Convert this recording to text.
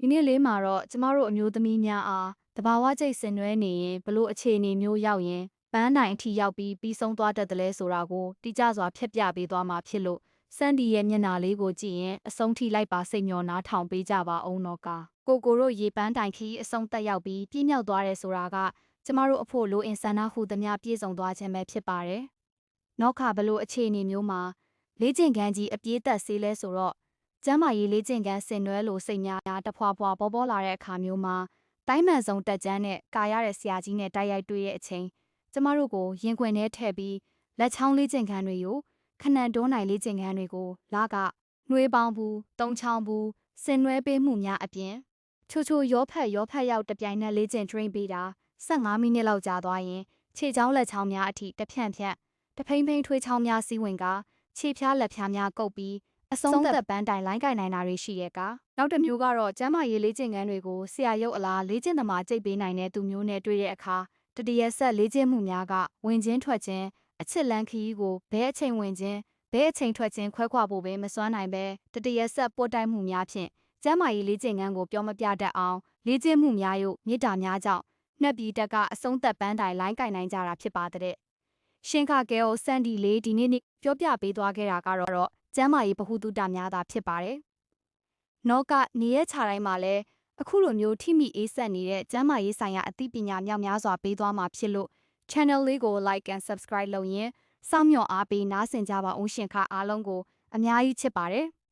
ဒီနေ့လေးမှာတော့ကျမတို့အမျိုးသမီးများအားတဘာဝကျိတ်ဆင်နွှဲနေရင်ဘလို့အခြေအနေမျိုးရောက်ရင်ပန်းတိုင်အထိရောက်ပြီးဆုံးသွားတတ်တယ်လဲဆိုတာကိုတိကျစွာဖျက်ပြပေးသွားမှာဖြစ်လို့စန်ဒီရဲ့မျက်နှာလေးကိုကြည့်ရင်အဆုံးထိလိုက်ပါစိတ်မျှော်နားထောင်ပေးကြပါအောင်တော့ကာကိုတို့ရေပန်းတိုင်ခီးအဆုံးသက်ရောက်ပြီးပြည့်မြောက်သွားတယ်ဆိုတာကကျမတို့အဖို့လိုအင်ဆန္ဒဟုသမျှပြည့်စုံသွားခြင်းပဲဖြစ်ပါတယ်။နောက်ခါဘလို့အခြေအနေမျိုးမှာလေးကျင်ခန်းကြီးအပြေးသက်ဆေးလဲဆိုတော့ကျမ်းမာရေးလေးကျင့်ခန်းဆင်နွှဲလို့စိတ်များတဖွာဖွာပေါ်လာတဲ့အခါမျိုးမှာတိုင်းမှန်ဆုံးတက်ကြမ်းနဲ့ကာရတဲ့ဆရာကြီးနဲ့တိုက်ရိုက်တွေ့တဲ့အချိန်ကျမတို့ကိုရင်ခွင်ထဲထည့်ပြီးလက်ချောင်းလေးကျင့်ခန်းတွေကိုခဏန်တွန်းနိုင်လေးကျင့်ခန်းတွေကိုလာကနှွေးပေါင်းဘူးတုံးချောင်းဘူးဆင်နွှဲပေးမှုများအပြင်ချိုရောဖက်ရောက်တပြိုင်နက်လေးကျင့် train ပေးတာ15မိနစ်လောက်ကြာသွားရင်ခြေချောင်းလက်ချောင်းများအထိတဖြန့်တဖိမ့်ဖိမ့်ထွေးချောင်းများစီးဝင်ကခြေဖျားလက်ဖျားများကုပ်ပြီးအဆုံးသက်ပန်းတိုင်လိုင်းကင်နိုင်တာတွေရှိရဲ့ကနောက်တစ်မျိုးကတော့ကျမ်းမာရေးလေ့ကျင့်ခန်းတွေကိုဆရာရုပ်အလားလေ့ကျင့်သမားကြိတ်ပေးနိုင်တဲ့သူမျိုးနဲ့တွေ့တဲ့အခါတတရက်ဆက်လေ့ကျင့်မှုများကဝင်ချင်းထွက်ချင်းအချစ်လန်းခီးကိုဘဲအချိန်ဝင်ချင်းဘဲအချိန်ထွက်ချင်းခွဲခွာဖို့ပဲမစွမ်းနိုင်ပဲတတရက်ဆက်ပို့တိုက်မှုများဖြင့်ကျမ်းမာရေးလေ့ကျင့်ခန်းကိုပြောမပြတတ်အောင်လေ့ကျင့်မှုများရုပ်မေတ္တာများကြောင့်နှက်ပြီးတက်ကအဆုံးသက်ပန်းတိုင်လိုင်းကင်နိုင်ကြတာဖြစ်ပါတဲ့ရှင်ခကဲကိုစန်ဒီလေးဒီနေ့ပြောပြပေးသွားခဲ့တာကတော့ကျမ်းမာရေးဗဟုသုတများသာဖြစ်ပါတယ်။နောကနေရက်ချတိုင်းမှာလည်းအခုလိုမျိုးထိမိအေးဆက်နေတဲ့ကျမ်းမာရေးဆိုင်ရာအသိပညာမြောက်များစွာပေးသွားမှာဖြစ်လို့ channel လေးကို like and subscribe လုပ်ရင်းစောင့်မျှော်အားပေးနားဆင်ကြပါအောင်ရှင်ခအားလုံးကိုအများကြီးချစ်ပါတယ်။